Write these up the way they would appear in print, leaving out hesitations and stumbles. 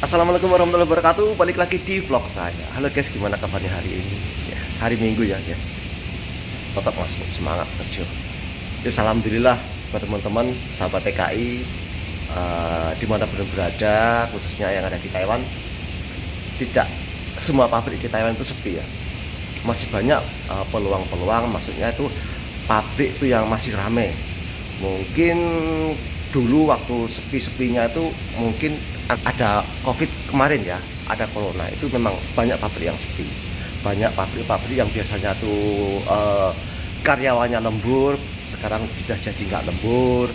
Assalamualaikum warahmatullahi wabarakatuh. Balik lagi di vlog saya. Halo guys, gimana kabarnya hari ini? Ya, hari Minggu ya guys. Tetap masih semangat kerja. Ya, alhamdulillah buat teman-teman sahabat TKI dimanapun berada, khususnya yang ada di Taiwan. Tidak semua pabrik di Taiwan itu sepi ya. Masih banyak peluang-peluang. Maksudnya itu pabrik itu yang masih ramai. Mungkin dulu waktu sepi-sepinya itu mungkin ada COVID kemarin ya, ada corona, itu memang banyak pabrik yang sepi, banyak pabrik-pabrik yang biasanya tuh karyawannya lembur, sekarang sudah jadi nggak lembur.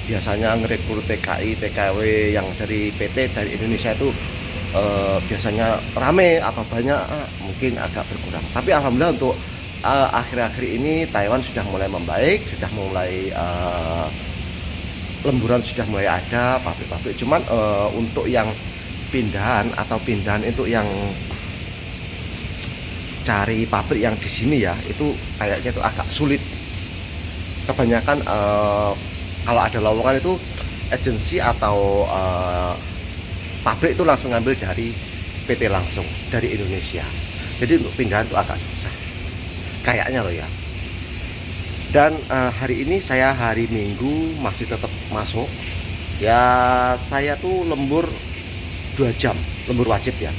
Biasanya ngerekrut TKI, TKW yang dari PT dari Indonesia itu biasanya rame atau banyak, mungkin agak berkurang. Tapi alhamdulillah untuk akhir-akhir ini Taiwan sudah mulai membaik, sudah mulai lemburan sudah mulai ada pabrik-pabrik. Cuman untuk yang pindahan untuk yang cari pabrik yang di sini ya, itu kayaknya itu agak sulit. Kebanyakan kalau ada lowongan itu agensi atau pabrik itu langsung ngambil dari PT langsung dari Indonesia. Jadi untuk pindahan itu agak susah kayaknya loh ya. Dan hari ini saya hari Minggu masih tetap masuk ya. Saya tuh lembur 2 jam, lembur wajib ya.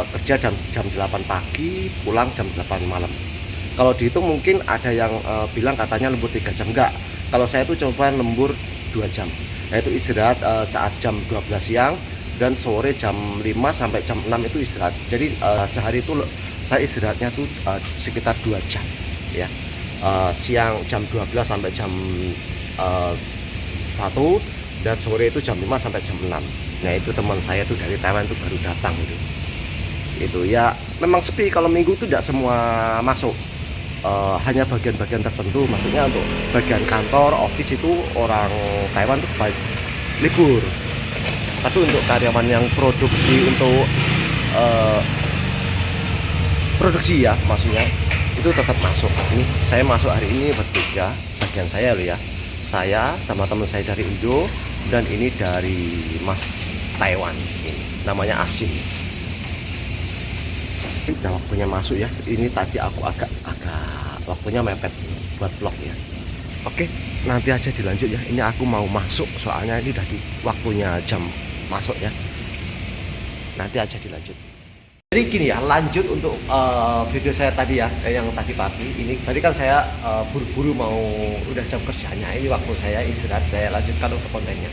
Kerja jam 8 pagi, pulang jam 8 malam. Kalau dihitung mungkin ada yang bilang katanya lembur 3 jam. Enggak, kalau saya tuh coba lembur 2 jam, yaitu istirahat saat jam 12 siang dan sore jam 5 sampai jam 6 itu istirahat. Jadi sehari itu saya istirahatnya tuh sekitar 2 jam ya. Siang jam 12 sampai jam 1, dan sore itu jam 5 sampai jam 6. Nah itu teman saya tuh dari Taiwan itu baru datang itu ya. Memang sepi kalau Minggu itu tidak semua masuk, hanya bagian-bagian tertentu. Maksudnya untuk bagian kantor, office itu orang Taiwan tuh baik libur. Tapi untuk karyawan yang produksi untuk produksi ya, maksudnya itu tetap masuk. Ini saya masuk hari ini bertiga, bagian saya loh ya. Saya sama teman saya dari Indo, dan ini dari Mas Taiwan, ini namanya Asim. Udah waktunya masuk ya. Ini tadi aku agak waktunya mepet buat vlog ya. Oke, nanti aja dilanjut ya. Ini aku mau masuk soalnya ini udah di waktunya jam masuk ya. Nanti aja dilanjut. Jadi gini ya, lanjut untuk video saya tadi ya, yang tadi pagi. Ini tadi kan saya buru-buru mau udah jam kerjanya. Ini waktu saya istirahat, saya lanjutkan untuk kontennya.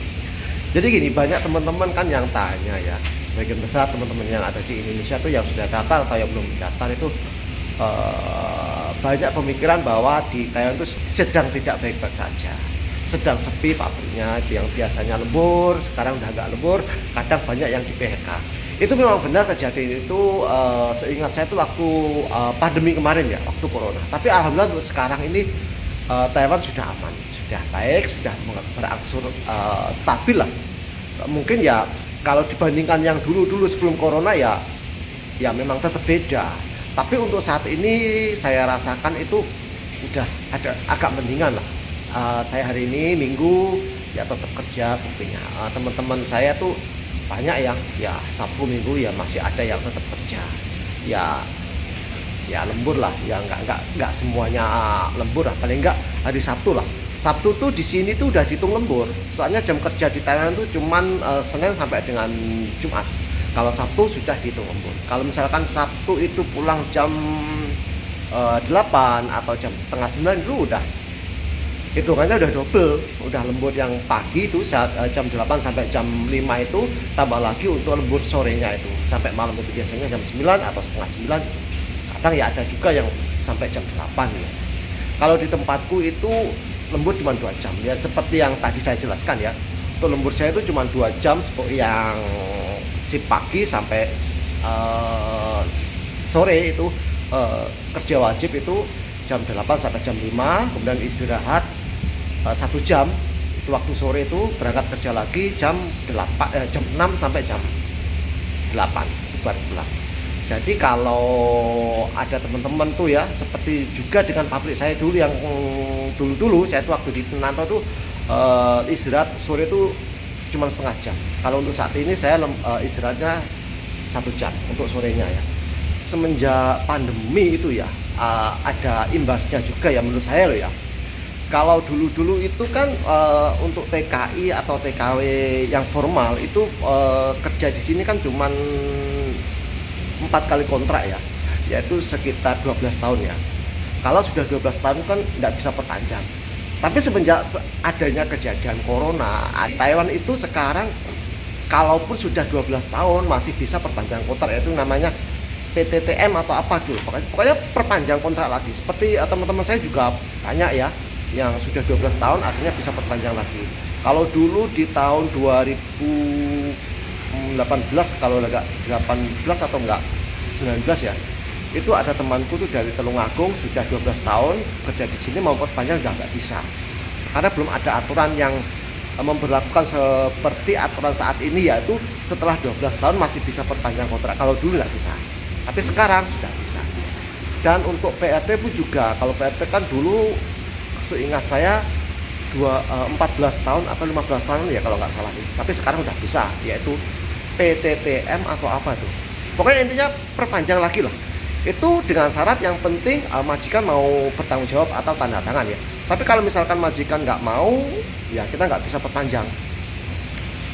Jadi gini, banyak teman-teman kan yang tanya ya, sebagian besar teman-teman yang ada di Indonesia tuh yang sudah daftar atau yang belum daftar itu banyak pemikiran bahwa di Taiwan itu sedang tidak baik-baik saja, sedang sepi pabriknya. Yang biasanya lembur sekarang udah nggak lembur, kadang banyak yang di PHK. Itu memang benar kejadian itu. Seingat saya tuh waktu pandemi kemarin ya, waktu corona. Tapi alhamdulillah untuk sekarang ini Taiwan sudah aman, sudah baik, sudah berangsur stabil lah. Mungkin ya kalau dibandingkan yang dulu-dulu sebelum corona ya memang tetap beda. Tapi untuk saat ini saya rasakan itu udah ada agak mendingan lah. Saya hari ini Minggu ya tetap kerja buktinya. Teman-teman saya tuh banyak yang ya Sabtu Minggu ya masih ada yang tetap kerja ya lembur lah ya. Nggak semuanya lembur lah, paling nggak hari Sabtu lah. Sabtu tuh di sini tuh udah dihitung lembur, soalnya jam kerja di Thailand tuh cuman Senin sampai dengan Jumat. Kalau Sabtu sudah dihitung lembur. Kalau misalkan Sabtu itu pulang jam 8 atau jam setengah 9 itu udah hitungannya udah double, udah lembur yang pagi itu saat jam 8 sampai jam 5 itu, tambah lagi untuk lembur sorenya itu sampai malam itu biasanya jam 9 atau setengah 9. Kadang ya ada juga yang sampai jam 8 ya. Kalau di tempatku itu lembur cuma 2 jam ya, seperti yang tadi saya jelaskan ya. Untuk lembur saya itu cuma 2 jam, yang si pagi sampai sore itu kerja wajib itu jam 8 sampai jam 5, kemudian istirahat 1 jam. Itu waktu sore itu berangkat kerja lagi jam 6 sampai jam 8 itu baru pulang. Jadi kalau ada teman-teman tuh ya, seperti juga dengan pabrik saya dulu yang dulu saya tuh waktu di Penanto tuh istirahat sore tuh cuma setengah jam. Kalau untuk saat ini saya istirahatnya 1 jam untuk sorenya ya. Semenjak pandemi itu ya ada imbasnya juga ya menurut saya loh ya. Kalau dulu-dulu itu kan untuk TKI atau TKW yang formal itu kerja di sini kan cuman 4 kali kontrak ya, yaitu sekitar 12 tahun ya. Kalau sudah 12 tahun kan tidak bisa perpanjang. Tapi semenjak adanya kejadian corona, Taiwan itu sekarang kalaupun sudah 12 tahun masih bisa perpanjang kontrak, yaitu namanya PTTM atau apa tuh. Pokoknya perpanjang kontrak lagi. Seperti teman-teman saya juga banyak ya yang sudah 12 tahun artinya bisa perpanjang lagi. Kalau dulu di tahun 2018 kalau enggak 18 atau enggak 19 ya, itu ada temanku tuh dari Tulungagung sudah 12 tahun kerja di sini, mau perpanjang udah nggak bisa karena belum ada aturan yang memberlakukan seperti aturan saat ini, yaitu setelah 12 tahun masih bisa perpanjang kontrak. Kalau dulu nggak bisa, tapi sekarang sudah bisa. Dan untuk PRT pun juga, kalau PRT kan dulu seingat saya 14 tahun atau 15 tahun ya kalau nggak salah, tapi sekarang udah bisa, yaitu PTTM atau apa tuh. Pokoknya intinya perpanjang lagi lah. Itu dengan syarat yang penting majikan mau bertanggung jawab atau tanda tangan ya. Tapi kalau misalkan majikan nggak mau, ya kita nggak bisa perpanjang.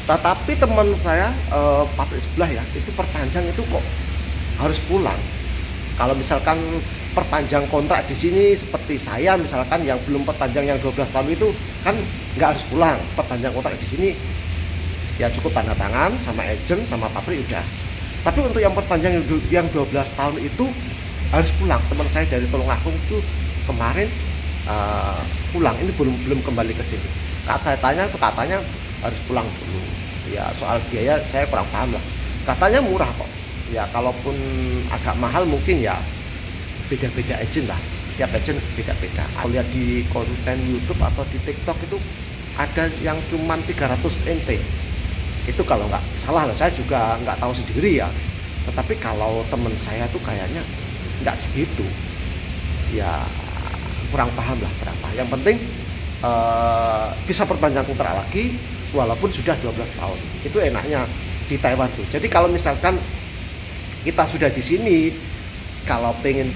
Tetapi teman saya pabrik sebelah ya, itu perpanjang itu kok harus pulang. Kalau misalkan perpanjang kontrak di sini seperti saya misalkan yang belum perpanjang yang 12 tahun itu kan nggak harus pulang. Perpanjang kontrak di sini ya cukup tanda tangan sama agent sama pabrik udah. Tapi untuk yang perpanjang yang 12 tahun itu harus pulang. Teman saya dari Tulungagung itu kemarin pulang, ini belum kembali ke sini. Saya tanya tuh katanya harus pulang dulu. Ya soal biaya saya kurang paham lah. Katanya murah kok. Ya kalaupun agak mahal mungkin ya beda-beda agent lah. Tiap agent beda-beda. Aku lihat di konten YouTube atau di TikTok itu ada yang cuman 300 NT. Itu kalau nggak salah lah, saya juga nggak tahu sendiri ya. Tetapi kalau teman saya tuh kayaknya nggak segitu. Ya kurang paham lah berapa. Yang penting bisa perpanjang kontrak lagi walaupun sudah 12 tahun. Itu enaknya di Taiwan tuh. Jadi kalau misalkan kita sudah di sini, kalau pengen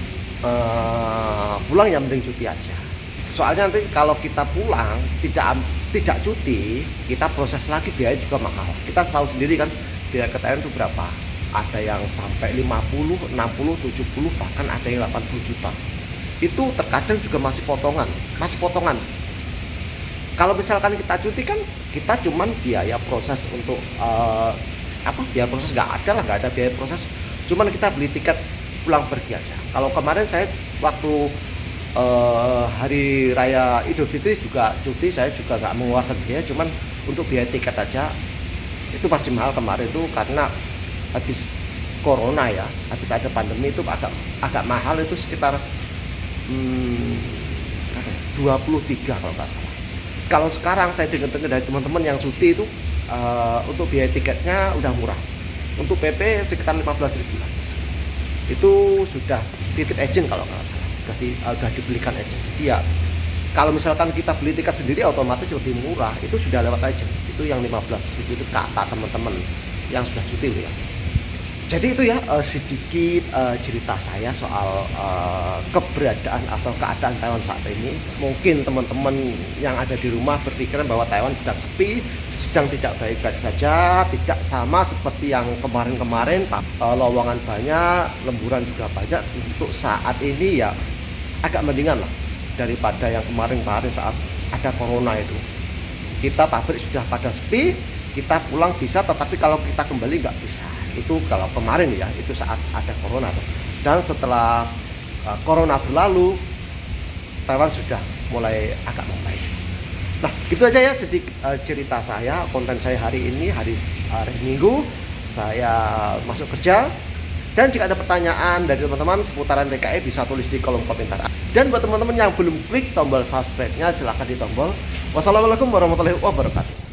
pulang ya mending cuti aja. Soalnya nanti kalau kita pulang tidak cuti, kita proses lagi biaya juga mahal. Kita tahu sendiri kan biaya ke Thailand itu berapa. Ada yang sampai 50, 60, 70, bahkan ada yang 80 juta. Itu terkadang juga masih potongan. Kalau misalkan kita cuti kan kita cuman biaya proses untuk biaya proses nggak ada lah, nggak ada biaya proses. Cuman kita beli tiket pulang pergi aja. Kalau kemarin saya waktu hari raya Idul Fitri juga cuti, saya juga nggak mengeluarkan biaya, cuman untuk biaya tiket aja itu masih mahal kemarin itu karena habis corona ya, habis ada pandemi itu agak mahal, itu sekitar 23 kalau nggak salah. Kalau sekarang saya dengar dari teman-teman yang cuti itu untuk biaya tiketnya udah murah, untuk PP sekitar 15.000 lah. Itu sudah tiket agent kalau nggak salah. Udah dibelikan agent. Jadi ya kalau misalkan kita beli tiket sendiri otomatis lebih murah, itu sudah lewat agent. Itu yang 15.000 itu kata teman-teman yang sudah cuti ya. Jadi itu ya sedikit cerita saya soal keberadaan atau keadaan Taiwan saat ini. Mungkin teman-teman yang ada di rumah berpikiran bahwa Taiwan sedang sepi, sedang tidak baik-baik saja, tidak sama seperti yang kemarin-kemarin. Lowongan banyak, lemburan juga banyak. Untuk saat ini ya agak mendingan lah daripada yang kemarin-kemarin saat ada corona itu. Kita pabrik sudah pada sepi, kita pulang bisa, tetapi kalau kita kembali nggak bisa. Itu kalau kemarin ya, itu saat ada corona. Dan setelah corona berlalu, Taiwan sudah mulai agak membaik. Nah, gitu aja ya sedikit cerita saya, konten saya hari ini, hari Minggu. Saya masuk kerja. Dan jika ada pertanyaan dari teman-teman seputaran TKI bisa tulis di kolom komentar. Dan buat teman-teman yang belum klik tombol subscribe-nya silahkan ditombol. Wassalamualaikum warahmatullahi wabarakatuh.